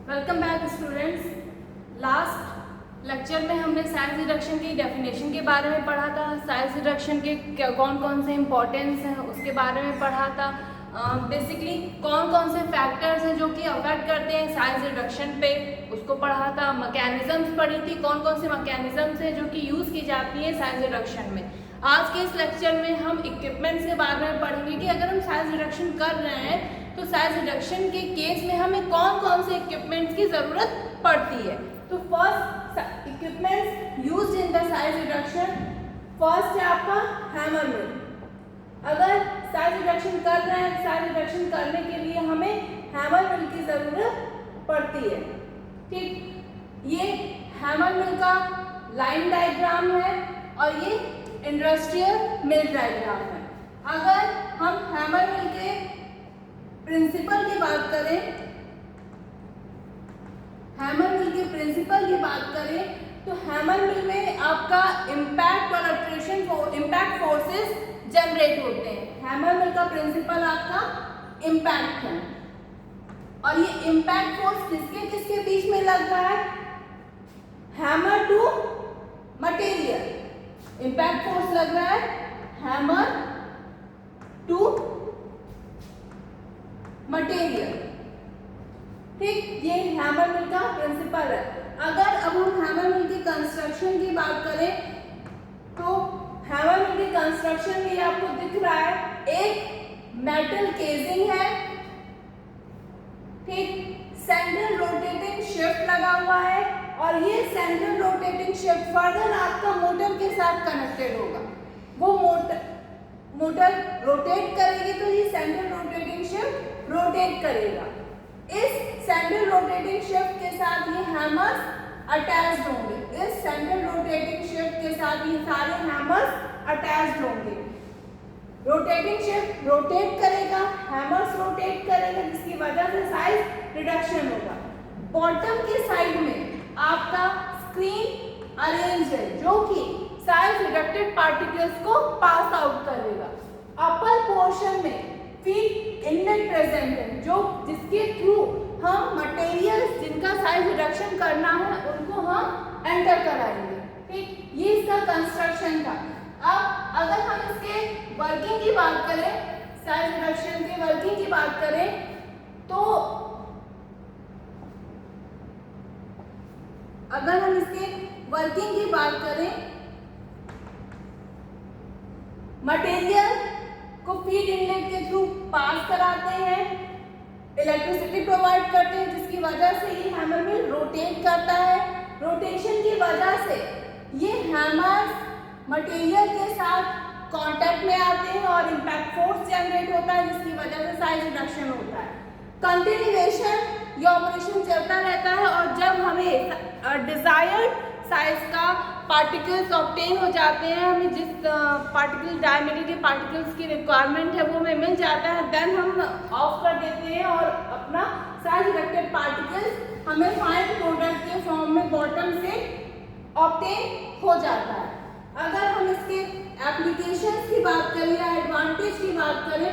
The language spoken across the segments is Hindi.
Welcome back students. Last lecture में हमने साइज रिडक्शन की डेफिनेशन के बारे में पढ़ा था। साइज रिडक्शन के कौन कौन से इम्पोर्टेंस हैं उसके बारे में पढ़ा था। बेसिकली कौन कौन से फैक्टर्स हैं जो कि अफेक्ट करते हैं साइज रिडक्शन पे, उसको पढ़ा था। मैकेनिज्म्स पढ़ी थी, कौन कौन से मैकेनिज्म्स हैं जो कि यूज़ की जाती हैं साइज रिडक्शन में। आज के इस लेक्चर में हम इक्विपमेंट्स के बारे में पढ़ेंगे कि अगर हम साइज रिडक्शन कर रहे हैं तो साइज रिडक्शन के केस में हमें कौन कौन से इक्विपमेंट्स की ज़रूरत पड़ती है। तो first equipments used in the size reduction, first है आपका हैमर मिल। अगर साइज रिडक्शन कर रहे हैं, साइज रिडक्शन करने के लिए हमें हैमर मिल की ज़रूरत पड़ती है। ठीक, ये हैमर मिल का लाइन डायग्राम है और ये इंडस्ट्रियल मिल डायग्राम है। अगर हम हैमर मिल के प्रिंसिपल की बात करें, हैमर मिल के प्रिंसिपल की बात करें तो हैमर मिल में आपका इम्पैक्ट और इम्पैक्ट फोर्सेस जनरेट होते हैं। हैमर मिल का प्रिंसिपल आपका इम्पैक्ट है और ये इम्पैक्ट फोर्स किसके किसके बीच में लग रहा है? Hammer to material impact force लग रहा है हैमर टू मटेरियल। ठीक, ये हैमर मिल का प्रिंसिपल है। अगर अब हम हैमर मिल की कंस्ट्रक्शन की बात करें तो हैमर मिल की कंस्ट्रक्शन में आपको दिख रहा है एक मेटल केजिंग है, ठीक, सेंट्रल रोटेटिंग शिफ्ट लगा हुआ है और ये सेंट्रल रोटेटिंग शिफ्ट फर्दर आपका मोटर के साथ कनेक्टेड होगा। वो मोटर रोटेट करेगी तो ये सेंट्रल रोटेटिंग शिफ्ट रोटेट करेगा। इस सेंट्रल रोटेटिंग शिफ्ट के साथ ये हैमर्स अटैच्ड होंगे। इस सेंट्रल रोटेटिंग शिफ्ट के साथ ये सारे हैमर्स अटैच्ड होंगे। रोटेटिंग शिफ्ट रोटेट करेगा, हैमर्स रोटेट करेगा, जिसकी वजह से साइज रिडक्शन होगा। बॉटम के साइड में आपका स्क्रीन अरेंज है जो कि साइज रिडक्टेड पार्टिकल्स को पास आउट करेगा। अपर पोर्शन में फीड इनलेट प्रेजेंट है जो जिसके थ्रू हम मटेरियल्स जिनका साइज रिडक्शन करना है उनको हम एंटर कराएंगे। ठीक, ये इसका कंस्ट्रक्शन था। अब अगर हम इसके वर्किंग की बात करें, साइज रिडक्शन के वर्किंग की बात करें तो अगर हम इसके वर्किंग की बात करें, मटेरियल को फीड इनलेट के थ्रू पास कराते हैं, इलेक्ट्रिसिटी प्रोवाइड करते हैं, जिसकी वजह से ये हैमर मिल रोटेट करता है। रोटेशन की वजह से ये हैमर्स मटेरियल के साथ कांटेक्ट में आते हैं और इम्पैक्ट फोर्स जनरेट होता है, जिसकी वजह से साइज रिडक्शन होता है। कंटिन्यूएशन ये ऑपरेशन चलता रहता है और जब हमें डिजायर्ड साइज का पार्टिकल्स ऑब्टेन हो जाते हैं, हमें जिस पार्टिकल डायमीटर के पार्टिकल्स की रिक्वायरमेंट है वो हमें मिल जाता है, देन हम ऑफ कर देते हैं और अपना साइज रिडक्टेड पार्टिकल्स हमें फाइन प्रोडक्ट के फॉर्म में बॉटम से ऑब्टेन हो जाता है। अगर हम इसके एप्लीकेशंस की बात करें या एडवांटेज की बात करें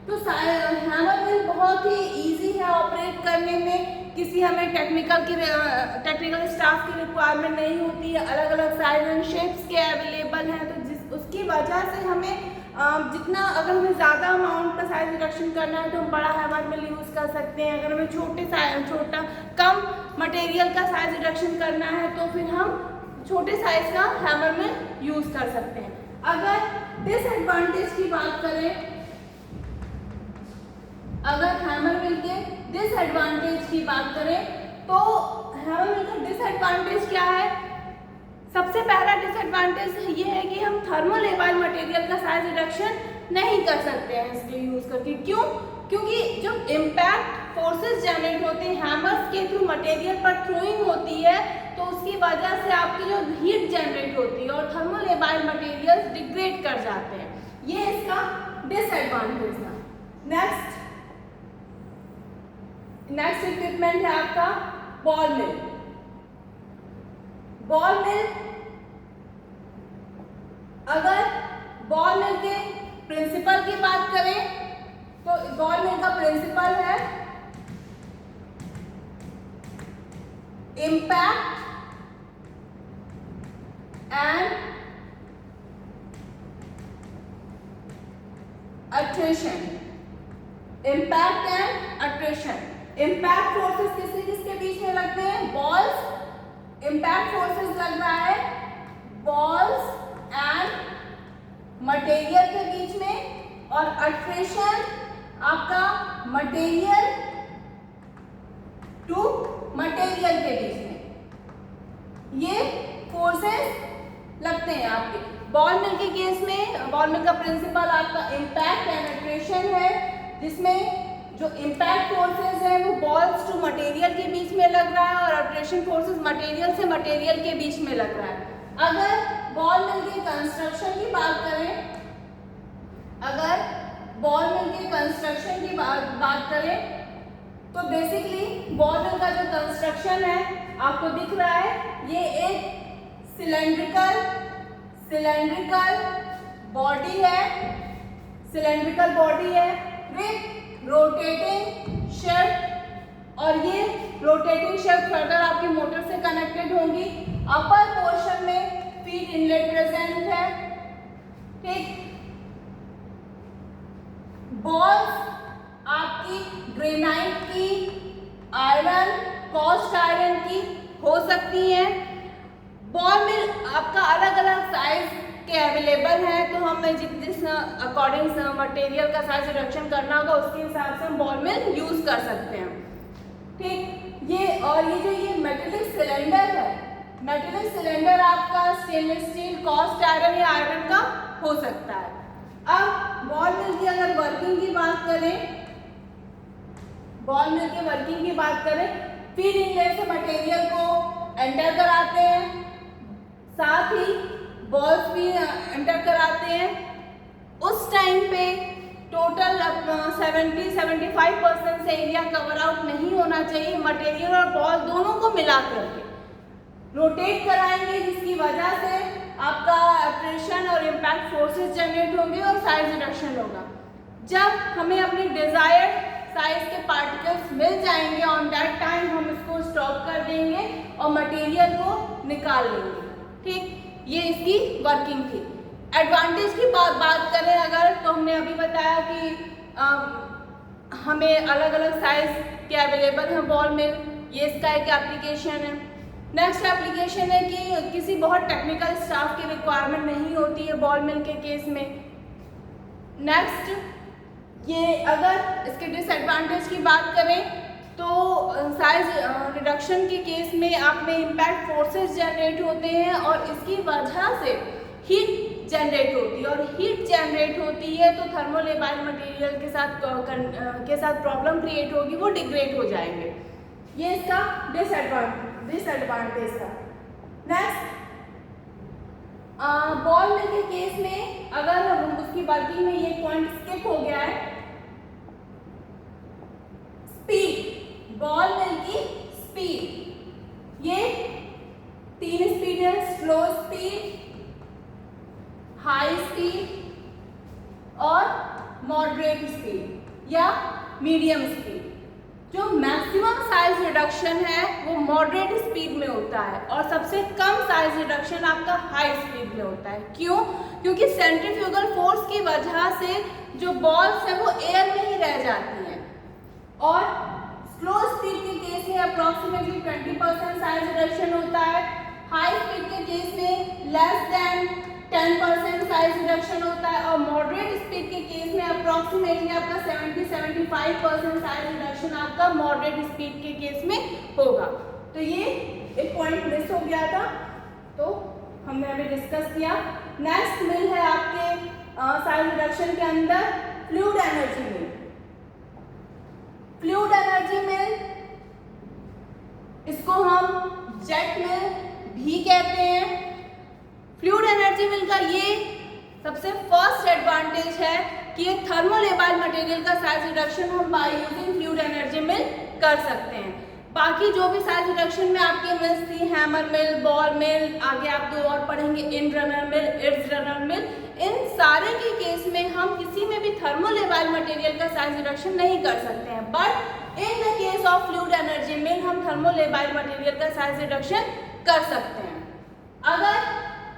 तो हैमर मिल बहुत ही इजी है ऑपरेट करने में। किसी हमें टेक्निकल स्टाफ की रिक्वायरमेंट नहीं होती है, अलग अलग साइज एंड शेप्स के अवेलेबल हैं, तो उसकी वजह से हमें जितना अगर हमें ज़्यादा अमाउंट का साइज रिडक्शन करना है तो हम बड़ा हैमर मिल यूज़ कर सकते हैं। अगर हमें छोटा कम मटेरियल का साइज रिडक्शन करना है तो फिर हम छोटे साइज का हैमर मिल यूज़ कर सकते हैं। अगर डिसएडवांटेज की बात करें, अगर हैमर मिल के डिसएडवांटेज की बात करें तो हैमर मिल का डिसएडवांटेज क्या है? सबसे पहला डिसएडवांटेज ये है कि हम थर्मोलेबाइल मटेरियल का साइज रिडक्शन नहीं कर सकते हैं इसके यूज करके। क्यों? क्योंकि जो इम्पैक्ट फोर्सेस जनरेट होते हैं हैमर्स के थ्रू मटेरियल पर थ्रोइंग होती है तो उसकी वजह से आपकी जो हीट जनरेट होती है और थर्मोलेबाइल मटेरियल्स डिग्रेड कर जाते हैं। ये इसका डिसएडवांटेज था। नेक्स्ट इक्विपमेंट है आपका बॉल मिल। बॉल मिल, अगर बॉल मिल के प्रिंसिपल की बात करें तो बॉल मिल का प्रिंसिपल है impact and attrition. Impact and attrition. Impact forces किसके किसके बीच में लगते हैं? Balls. Impact forces लग रहा है balls and material के बीच में, और attrition आपका material to material के बीच में ये फोर्सेस लगते हैं आपके। बॉल मिल के केस में बॉल मिल का प्रिंसिपल आपका इम्पैक्ट एंड अट्रैक्शन है, जिसमें जो इम्पैक्ट फोर्सेस है वो बॉल्स टू मटेरियल के बीच में लग रहा है और अट्रैक्शन फोर्सेस मटेरियल से मटेरियल के बीच में लग रहा है। अगर बॉल मिल के कंस्ट्रक्शन की बात करें, अगर बॉल मिल के कंस्ट्रक्शन की बात करें तो बेसिकली बॉल मिल का जो कंस्ट्रक्शन है आपको दिख रहा है, ये एक सिलेंड्रिकल बॉडी है, सिलेंड्रिकल बॉडी है विथ रोटेटिंग शेफ्ट, और ये रोटेटिंग शेफ्ट फर्दर आपकी मोटर से कनेक्टेड होंगी। अपर पोर्शन में फीड इनलेट प्रेजेंट है, ठीक। बॉल्स आपकी ग्रेनाइट की, आयरन, कॉस्ट आयरन की हो सकती है। बॉल मिल आपका अलग अलग साइज के अवेलेबल है, तो हम जिस अकॉर्डिंग मटेरियल का साइज रिडक्शन करना होगा उसके हिसाब से हम बॉल मिल यूज कर सकते हैं, ठीक। ये और ये जो ये मेटेलिक सिलेंडर है, मेटेलिक सिलेंडर आपका स्टेनलेस स्टील, कॉस्ट आयरन या आयरन का हो सकता है। अब बॉल मिल की अगर वर्किंग की बात करें, बॉल मिल के वर्किंग की बात करें, फीड इनलेट से मटेरियल को एंटर कराते हैं, साथ ही बॉल्स भी एंटर कराते हैं। उस टाइम पे टोटल 70-75% से एरिया कवर आउट नहीं होना चाहिए। मटेरियल और बॉल दोनों को मिला करके रोटेट कराएंगे, जिसकी वजह से आपका अट्रैक्शन और इम्पैक्ट फोर्सेस जनरेट होंगे और साइज रिडक्शन होगा। जब हमें अपनी डिजायर्ड साइज के पार्टिकल्स मिल जाएंगे, ऑन दैट टाइम हम इसको स्टॉप कर देंगे और मटेरियल को निकाल लेंगे, ठीक। ये इसकी वर्किंग थी। एडवांटेज की बात करें अगर, तो हमने अभी बताया कि हमें अलग अलग साइज के अवेलेबल हैं बॉल मिल, ये इसका एक एप्लीकेशन है। नेक्स्ट एप्लीकेशन है कि किसी बहुत टेक्निकल स्टाफ की रिक्वायरमेंट नहीं होती है बॉल मिल के केस में। नेक्स्ट ये अगर इसके डिसएडवांटेज की बात करें तो साइज रिडक्शन के केस में आप में इम्पैक्ट फोर्सेस जनरेट होते हैं और इसकी वजह से हीट जनरेट होती है, और हीट जनरेट होती है तो थर्मोलेबाइल मटेरियल के साथ प्रॉब्लम क्रिएट होगी, वो डिग्रेड हो जाएंगे। ये इसका डिसएडवांटेज था। नेक्स्ट बॉल मिल के केस में अगर उसकी वर्किंग में ये पॉइंट स्किप हो गया है, स्पीड, बॉल मिल की स्पीड, ये 3 स्पीड है, स्लो स्पीड, हाई स्पीड और मॉडरेट स्पीड या मीडियम स्पीड। जो मैक्सिमम साइज रिडक्शन है वो मॉडरेट स्पीड में होता है और सबसे कम साइज रिडक्शन आपका हाई स्पीड में होता है। क्यों? क्योंकि सेंट्रीफ्यूगल फोर्स की वजह से जो बॉल्स है वो एयर में ही रह जाती हैं, और स्लो स्पीड के केस में अप्रॉक्सीमेटली 20% साइज रिडक्शन होता है, हाई स्पीड के केस में लेस देन 10% साइज रिडक्शन होता है, और मॉडरेट स्पीड के केस में अप्रॉक्सीमेटली आपका 70-75% साइज रिडक्शन आपका मॉडरेट स्पीड के केस में होगा। तो ये एक पॉइंट मिस हो गया था, तो हमने अभी डिस्कस किया। नेक्स्ट मिल है आपके साइज रिडक्शन के अंदर फ्लूइड एनर्जी मिल। फ्लूइड एनर्जी मिल, इसको हम जेट मिल भी कहते हैं। फ्लूइड एनर्जी मिल का ये सबसे फर्स्ट एडवांटेज है कि ये थर्मोलेबाइल मटेरियल का साइज रिडक्शन हम बाय यूजिंग फ्लूइड एनर्जी मिल कर सकते हैं। बाकी जो भी साइज रिडक्शन में आपकी मिल्स थी, हैमर मिल, बॉल मिल, आगे आप 2 और पढ़ेंगे end runner mill, edge runner mill, इन सारे के केस में हम किसी में भी थर्मोलेबाइल मटेरियल का साइज रिडक्शन नहीं कर सकते हैं। But in the case of fluid energy mill हम थर्मोलेबाइल मटेरियल का साइज रिडक्शन कर सकते हैं। अगर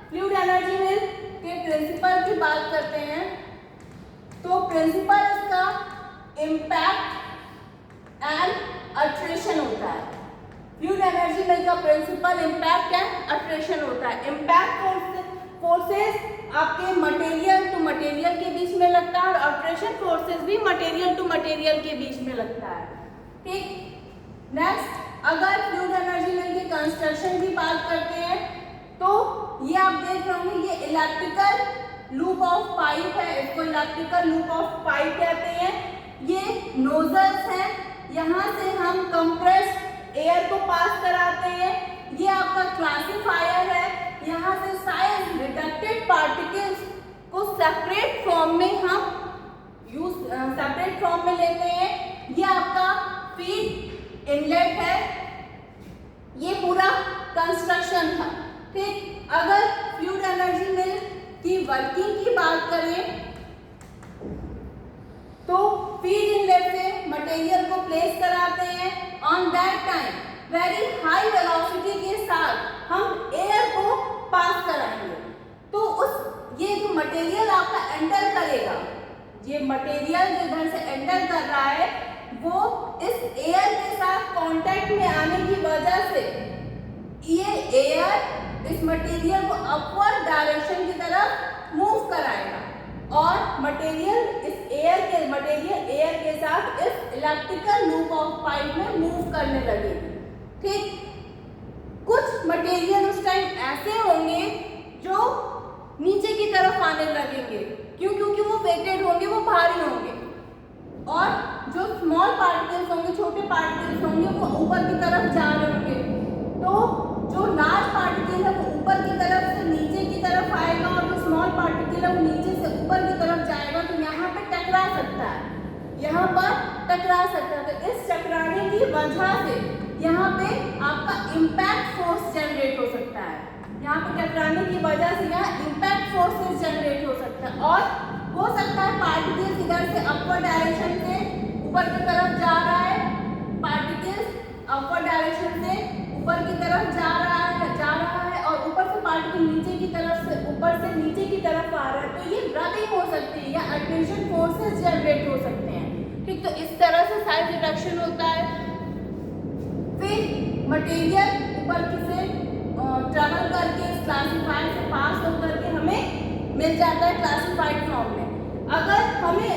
फ्लूइड एनर्जी मिल के प्रिंसिपल की बात करते हैं तो प्रिंसिपल इसका इम्पैक्ट एंड अट्रेशन होता है। फ्लूइड एनर्जी मिल का प्रिंसिपल इम्पैक्ट एंड अट्रेशन होता है। इम्पैक्ट फोर्सेस आपके मटेरियल टू मटेरियल के बीच में लगता है और अट्रेशन फोर्सेस भी मटेरियल टू मटेरियल के बीच में लगता है। ठीक, नेक्स्ट अगर फ्लूइड एनर्जी मिल की कंस्ट्रक्शन की बात करते हैं तो ये आप देख रहे होंगे, ये इलेक्ट्रिकल लूप ऑफ पाइप है, इसको इलेक्ट्रिकल लूप ऑफ पाइप कहते हैं। ये नोजल्स हैं, यहाँ से हम कंप्रेस्ड एयर को पास कराते हैं। ये आपका क्लासिफायर है, यहाँ से साइज रिडक्टेड पार्टिकल्स को सेपरेट फॉर्म में सेपरेट फॉर्म में लेते हैं। ये आपका फीड इनलेट है। ये पूरा कंस्ट्रक्शन था। ठीक, अगर फ्लूइड एनर्जी मिल की वर्किंग की बात करें तो फीड इनलेट से मटेरियल को प्लेस कराते हैं। On that time very high velocity के साथ हम एयर को पास कराएंगे। तो उस ये जो मटेरियल आपका एंटर करेगा, ये मटेरियल जो इधर से एंटर कर रहा है वो इस एयर के साथ कांटेक्ट में आने की वजह से ये एयर इस मटेरियल को अपवर्ड डायरेक्शन की तरफ मूव कराएगा और मटेरियल एयर के साथ इस इलेक्ट्रिकल लूप ऑफ पाइप में मूव करने लगेगी। ठीक, कुछ मटेरियल उस टाइम ऐसे होंगे जो नीचे की तरफ आने लगेंगे। क्यों? क्योंकि वो वेटेड होंगे, वो भारी होंगे। और जो स्मॉल पार्टिकल्स होंगे, छोटे पार्टिकल्स होंगे, वो ऊपर की तरफ जा रहे होंगे। तो जो लार्ज पार्टिकल है वो ऊपर की तरफ से नीचे की तरफ आएगा और जो स्मॉल पार्टिकल है वो नीचे से ऊपर की तरफ जाएगा। तो यहाँ पे टकरा सकता है, यहाँ पर टकरा सकता है। तो इस टकराने की वजह से यहाँ पे आपका इम्पैक्ट फोर्स जनरेट हो सकता है। यहाँ पे टकराने की वजह से यहाँ इम्पैक्ट फोर्सेस जनरेट हो सकता है और हो सकता है पार्टिकल्स इधर से अपवर्ड डायरेक्शन से ऊपर की तरफ जा रहा है, पार्टिकल्स अपवर्ड डायरेक्शन से ऊपर की तरफ जा रहा है और ऊपर से पार्टिकल नीचे की तरफ से ऊपर से नीचे की तरफ आ रहा है। तो ये रबिंग हो सकती है या अट्रेशन फोर्सेस जनरेट हो सकते हैं। ठीक, तो इस तरह से साइज रिडक्शन होता है। फिर मटेरियल ऊपर की से ट्रैवल करके इस क्लासिफायर से पास होकर के हमें मिल जाता है क्लासिफाइड फॉर्म में। अगर हमें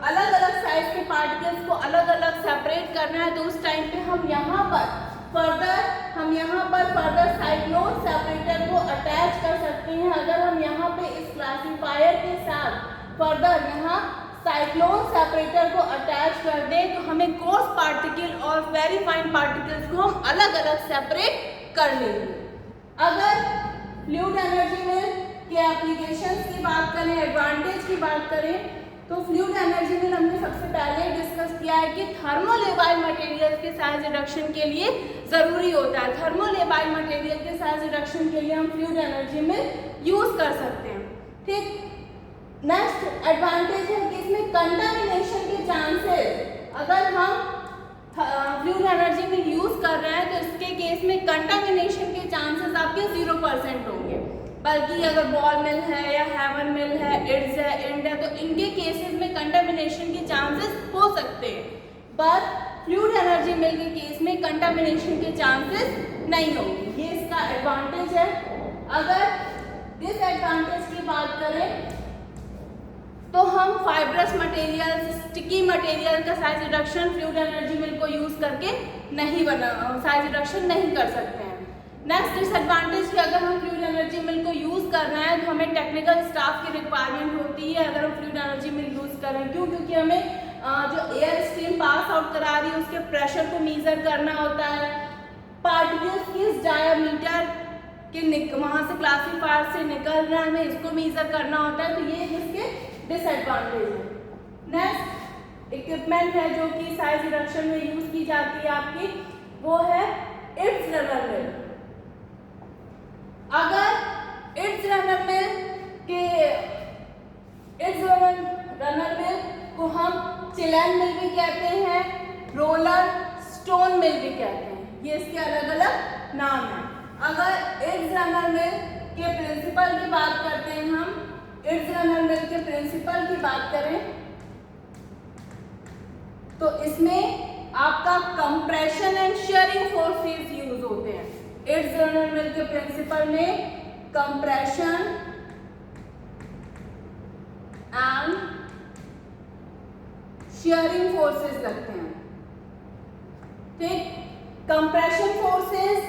अलग अलग साइज के पार्टिकल्स को अलग अलग सेपरेट करना है तो उस टाइम पे हम यहाँ पर फर्दर साइक्लोन सेपरेटर को अटैच कर सकते हैं। अगर हम यहाँ पे इस क्लासिफायर के साथ फर्दर यहाँ साइक्लोन सेपरेटर को अटैच कर दें तो हमें कोर्स पार्टिकल और वेरी फाइन पार्टिकल्स को हम अलग अलग सेपरेट कर लेंगे। अगर फ्लूइड एनर्जी मिल के एप्लीकेशंस की बात करें, एडवांटेज की बात करें तो फ्लूइड एनर्जी मिल हमने सबसे पहले डिस्कस किया है कि थर्मोलेबाइल मटेरियल के साइज रिडक्शन के लिए ज़रूरी होता है। थर्मोलेबाइल मटेरियल के साइज रिडक्शन के लिए हम फ्लूइड एनर्जी मिल यूज़ कर सकते हैं। ठीक, नेक्स्ट एडवांटेज है कि इसमें कंटामिनेशन के चांसेस, अगर हम फ्लूइड एनर्जी मिल यूज़ कर रहे हैं तो इसके केस में कंटामिनेशन के चांसेस आपके 0% होंगे। बल्कि अगर बॉल मिल है या हेवन मिल है, इड्स है, इंड है, तो इनके केसेस में कंटामिनेशन के चांसेस हो सकते हैं। पर फ्लूइड एनर्जी मिल के केस में कंटामिनेशन के चांसेस नहीं होंगे। ये इसका एडवांटेज है। अगर डिसएडवांटेज की बात करें तो हम फाइब्रस मटेरियल, स्टिकी मटेरियल का साइज रिडक्शन फ्लूइड एनर्जी मिल को यूज़ करके साइज रिडक्शन नहीं कर सकते हैं। नेक्स्ट डिसएडवांटेज कि अगर हम फ्लूइड एनर्जी मिल को यूज़ कर रहे हैं तो हमें टेक्निकल स्टाफ की रिक्वायरमेंट होती है अगर हम फ्लूइड एनर्जी मिल यूज़ करें। क्यों? क्योंकि हमें जो एयर स्ट्रीम पास आउट करा रही है उसके प्रेशर को मेजर करना होता है, पार्टिकल्स की डायामीटर के वहाँ से क्लासिफायर से निकल रहा है इसको मेजर करना होता है। तो ये इसके डिसएडवांटेज है। नेक्स्ट इक्विपमेंट है जो कि साइज रिडक्शन में यूज़ की जाती है आपकी, वो है इट्स रनर मिल। अगर इट्स रनर मिल को हम चिलैन मिल भी कहते हैं, रोलर स्टोन मिल भी कहते हैं। ये इसके अलग अलग नाम है। अगर इट्स रनर मिल के प्रिंसिपल की बात करते हैं, हम इट्स रनर मिल के प्रिंसिपल की बात करें तो इसमें आपका compression and shearing forces use होते हैं। इट्स रनर मिल के प्रिंसिपल में कंप्रेशन एंड शियरिंग फोर्सेस लगते हैं। ठीक, कंप्रेशन फोर्सेस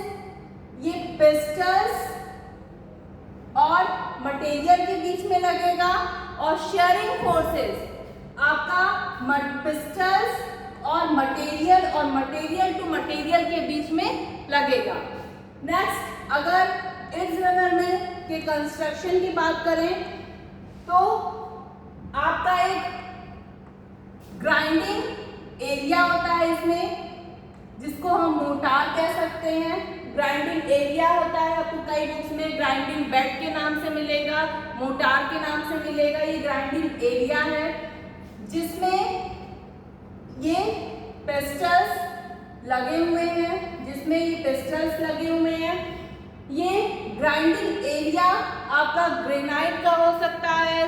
ये पिस्टल्स और मटेरियल के बीच में लगेगा, और शेयरिंग फोर्सेस आपका पिस्टल्स और मटेरियल टू मटेरियल के बीच में लगेगा। नेक्स्ट, अगर इट्स रनर मिल के कंस्ट्रक्शन की बात करें तो आपका एक ग्राइंडिंग एरिया होता है इसमें, जिसको हम मोटार कह सकते हैं। ग्राइंडिंग एरिया होता है, आपको कई बुक्स में ग्राइंडिंग बेड के नाम से मिलेगा, मोटार के नाम से मिलेगा। ये ग्राइंडिंग एरिया है जिसमें ये पिस्टल्स लगे हुए हैं, ये ग्राइंडिंग एरिया आपका ग्रेनाइट का हो सकता है,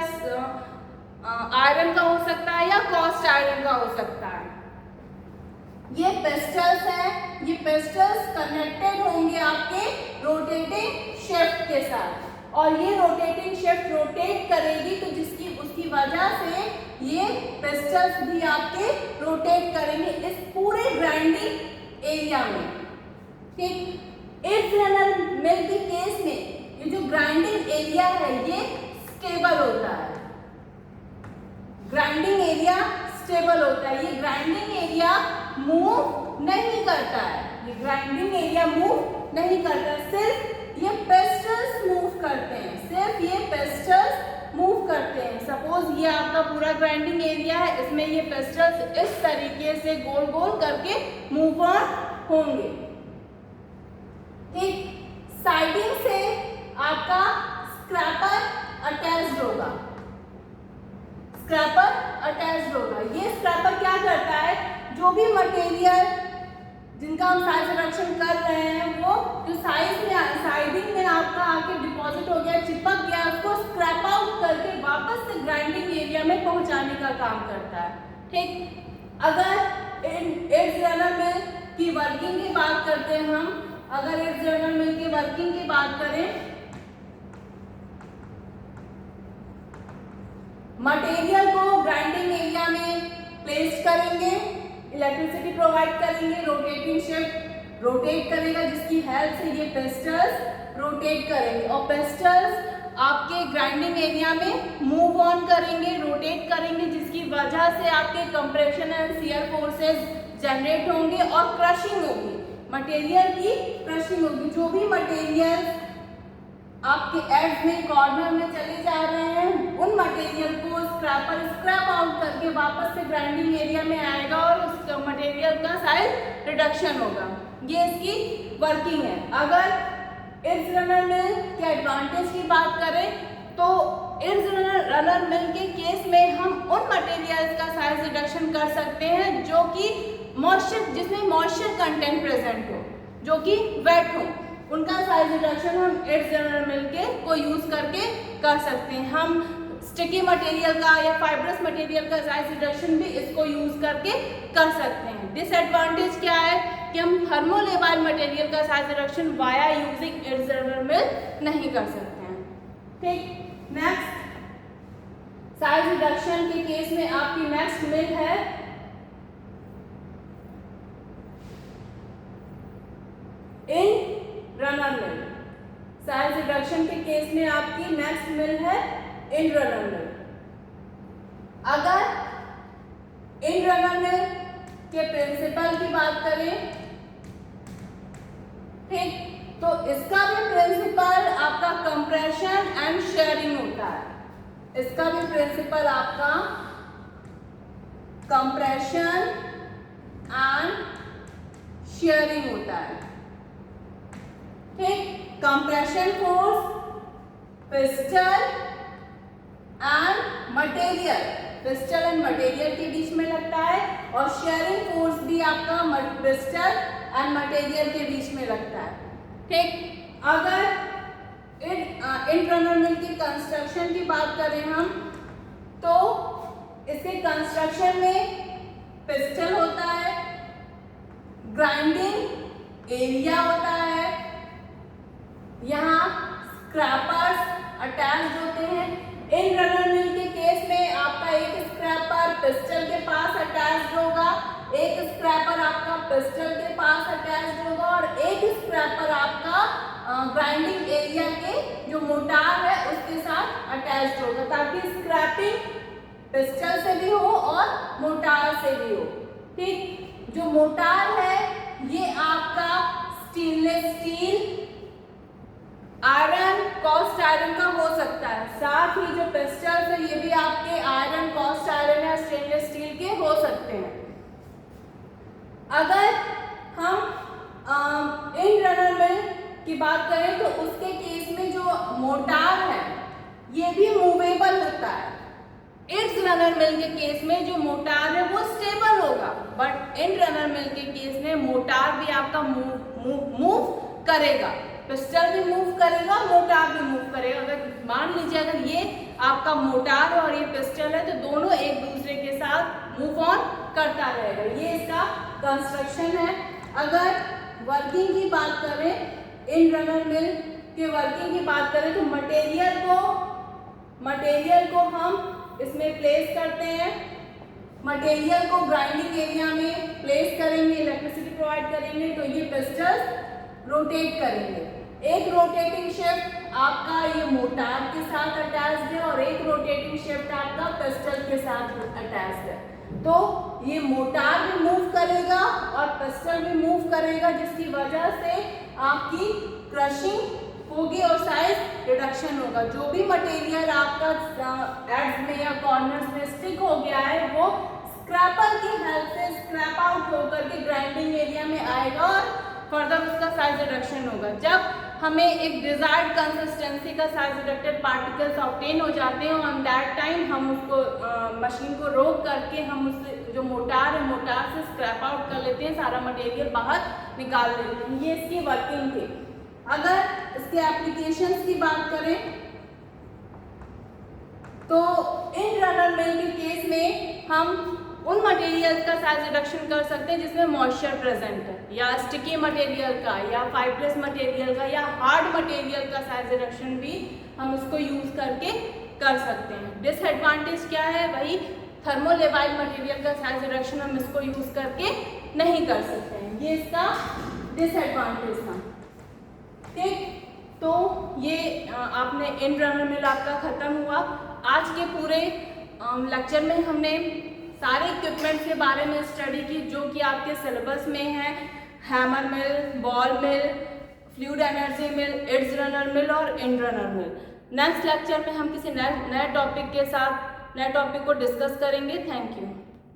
आयरन का हो सकता है या कास्ट आयरन का हो सकता है। ये पिस्टल्स है, ये पिस्टल्स कनेक्टेड होंगे आपके रोटेटिंग शेफ्ट के साथ, और ये रोटेटिंग शेफ्ट रोटेट करेगी तो उसकी वजह से ये पिस्टल्स भी आपके रोटेट करेंगे इस पूरे ग्राइंडिंग एरिया में। ठीक, इट्स रनर मिल के केस में ये जो ग्राइंडिंग एरिया है ये स्टेबल होता है। ग्राइंडिंग एरिया स्टेबल होता है, ये ग्राइंडिंग एरिया मूव नहीं करता है, सिर्फ ये पिस्टल्स मूव करते हैं, सपोज ये आपका पूरा ग्राइंडिंग एरिया है, इसमें ये पिस्टल्स इस तरीके से गोल गोल करके मूव ऑन होंगे। ठीक, साइडिंग से आपका स्क्रैपर अटैच्ड होगा, ये स्क्रैपर क्या करता है, जो भी मटेरियल जिनका हम साइज रिडक्शन कर रहे हैं वो जो साइडिंग में आपका आके डिपॉजिट हो गया, चिपक गया, उसको स्क्रैप आउट करके वापस से ग्राइंडिंग एरिया में पहुंचाने का काम करता है। ठीक, अगर इट्स रनर मिल की वर्किंग की बात करते हैं हम, अगर इट्स रनर मिल की वर्किंग की बात करें, मटेरियल को ग्राइंडिंग एरिया में प्लेस करेंगे, इलेक्ट्रिसिटी प्रोवाइड करेंगे, रोटेटिंग शेफ्ट रोटेट करेगा जिसकी हेल्प से ये पिस्टल्स रोटेट करेंगे, और पिस्टल्स आपके ग्राइंडिंग एरिया में मूव ऑन करेंगे, रोटेट करेंगे, जिसकी वजह से आपके compression and shear forces generate होंगे और क्रशिंग होगी, मटेरियल की क्रशिंग होगी। जो भी मटेरियल आपके एड्स में कॉर्नर में चले जा रहे हैं उन मटेरियल को स्क्रैप आउट करके वापस से ग्राइंडिंग एरिया में आएगा और उस मटेरियल का साइज रिडक्शन होगा। ये इसकी वर्किंग है। अगर इट्स रनर मिल के एडवांटेज की बात करें तो इट्स रनर मिल के केस में हम उन मटेरियल्स का साइज रिडक्शन कर सकते हैं जो कि जिसमें मॉइस्चर कंटेंट प्रेजेंट हो, जो कि वेट हो, उनका साइज रिडक्शन हम इट्स रनर मिल के को यूज करके कर सकते हैं। हम स्टिकी मटेरियल का या फाइब्रस मटेरियल का साइज रिडक्शन भी इसको यूज करके कर सकते हैं। डिसएडवांटेज क्या है कि हम थर्मोलेबाइल मटेरियल का size reduction via using its runner mill नहीं कर सकते हैं। ठीक, नेक्स्ट साइज रिडक्शन के केस में आपकी नेक्स्ट मिल है end runner mill. Size reduction के केस में आपकी नेक्स्ट मिल है इन रनर मिल। अगर इन रनर मिल के प्रिंसिपल की बात करें, ठीक, तो इसका भी प्रिंसिपल आपका कंप्रेशन एंड शेयरिंग होता है। इसका भी प्रिंसिपल आपका कंप्रेशन एंड शेयरिंग होता है। ठीक, compression force pistol and material के बीच में लगता है, और शेयरिंग फोर्स भी आपका पिस्टल एंड मटेरियल के बीच में रखता है। ठीक, अगर इंटरनल मिल की कंस्ट्रक्शन की बात करें हम, तो इसके कंस्ट्रक्शन में पिस्टन होता है, ग्राइंडिंग एरिया होता है, यहाँ स्क्रैपर्स अटैच्ड होते हैं। इंटरनल मिल के केस में आपका एक स्क्रैपर पिस्टल के पास अटैच्ड होगा, एक स्क्रैपर आपका पिस्टल के पास अटैच्ड होगा और एक स्क्रैपर आपका ग्राइंडिंग एरिया के जो मोटार है उसके साथ अटैच्ड होगा, ताकि स्क्रैपिंग पिस्टल से भी हो और मोटार से भी हो। ठीक, जो मोटार है ये आपका stainless steel, iron, cost iron का हो सकता है। साथ ही जो पिस्टल्स है ये भी आपके आयरन, कॉस्ट आयरन या स्टेनलेस स्टील के हो सकते हैं। अगर हम इंटरनल मिल की बात करें तो उसके केस में जो मोटार है ये भी मूवेबल होता है। एक्सटर्नल मिल के केस में जो मोटार है वो स्टेबल होगा, बट इंटरनल मिल के केस में मोटार भी आपका मूव करेगा, पिस्टल भी मूव करेगा, मोटार भी मूव करेगा। अगर मान लीजिए अगर ये आपका मोटार है और ये पिस्टल है तो दोनों एक दूसरे के साथ मूव ऑन करता रहेगा। ये इसका कंस्ट्रक्शन है। अगर वर्किंग की बात करें, इंटरनल मिल के वर्किंग की बात करें तो मटेरियल को हम इसमें प्लेस करते हैं, मटेरियल को ग्राइंडिंग एरिया में प्लेस करेंगे, इलेक्ट्रिसिटी प्रोवाइड करेंगे तो ये पिस्टल्स रोटेट करेंगे। एक रोटेटिंग शिफ्ट आपका ये मोटार के साथ अटैच्ड है और एक रोटेटिंग शिफ्ट आपका पिस्टल के साथ अटैच्ड है। तो ये मोटार भी मूव करेगा और पिस्टल भी मूव करेगा, जिसकी वजह से आपकी क्रशिंग होगी और साइज रिडक्शन होगा। जो भी मटेरियल आपका एड्स में या कॉर्नर्स में स्टिक हो गया है वो स्क्रैपर की हेल्प से स्क्रैप आउट होकर के ग्राइंडिंग एरिया में आएगा और फर्दर उसका साइज रिडक्शन होगा। जब हमें एक डिजायर्ड कंसिस्टेंसी का साइज रिडक्टेड पार्टिकल्स ऑब्टेन हो जाते हैं, ऑन दैट टाइम हम उसको मशीन को रोक करके हम उससे जो मोटार है मोटार से स्क्रैप आउट कर लेते हैं, सारा मटेरियल बाहर निकाल लेते हैं। ये इसकी वर्किंग थी। अगर इसके एप्लीकेशंस की बात करें तो इंटरनल मिल के केस में हम उन मटेरियल का साइज रिडक्शन कर सकते हैं जिसमें मॉइस्चर प्रेजेंट है, या स्टिकी मटेरियल का, या फाइब्रस मटेरियल का, या हार्ड मटेरियल का साइज रिडक्शन भी हम इसको यूज करके कर सकते हैं। डिसएडवांटेज क्या है, वही थर्मोलेबाइल मटेरियल का साइज रिडक्शन हम इसको यूज करके नहीं कर सकते हैं, ये इसका डिसएडवांटेज था। ठीक, तो ये आपने इंटरनल मिल आपका खत्म हुआ। आज के पूरे लेक्चर में हमने सारे इक्विपमेंट के बारे में स्टडी की जो कि आपके सिलेबस में है। हैमर मिल, बॉल मिल, फ्लूइड एनर्जी मिल, एक्सटर्नल मिल और इंटरनल मिल। नेक्स्ट लेक्चर में हम किसी नए टॉपिक के साथ नए टॉपिक को डिस्कस करेंगे। Thank you.